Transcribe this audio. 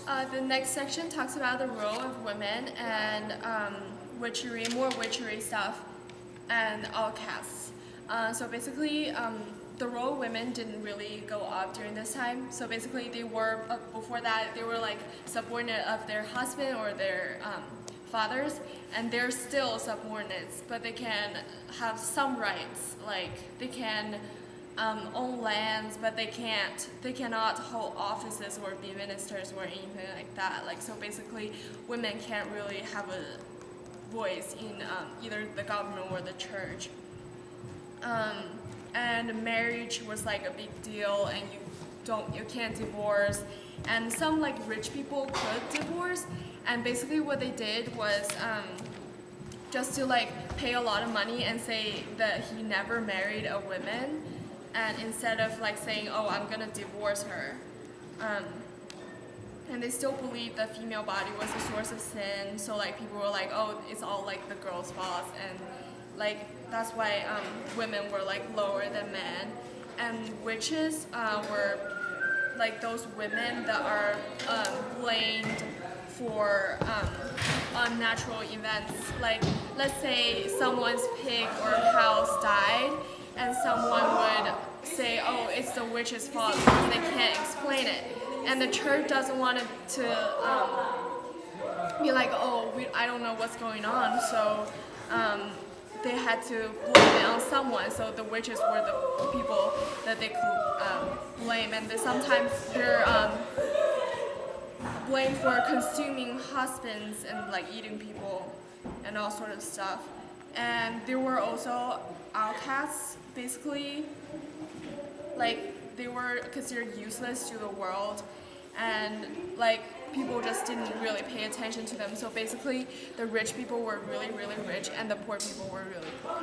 The next section talks about the role of women and witchery, more witchery stuff, and all castes. So basically, the role of women didn't really go up during this time. So basically, they were before that they were like subordinate of their husband or their fathers, and they're still subordinates, but they can have some rights, like they can own lands, but they cannot hold offices or be ministers or anything like that. Like, so basically, women can't really have a voice in either the government or the church. And marriage was like a big deal, and you can't divorce. And some like rich people could divorce, and basically what they did was just to like pay a lot of money and say that he never married a woman, and instead of like saying, oh, I'm gonna divorce her. And they still believed the female body was the source of sin, so like people were like, oh, it's all like the girl's fault, and like that's why women were like lower than men. And witches were like those women that are blamed for unnatural events. Like, let's say someone's pig or cows died, and someone would say, oh, it's the witch's fault because they can't explain it. And the church doesn't want it to be like, oh, I don't know what's going on, so they had to blame it on someone. So the witches were the people that they could blame, and sometimes they're blamed for consuming husbands and like eating people and all sort of stuff. And there were also outcasts, basically, like they were considered useless to the world, and like people just didn't really pay attention to them. So basically the rich people were really, really rich and the poor people were really poor.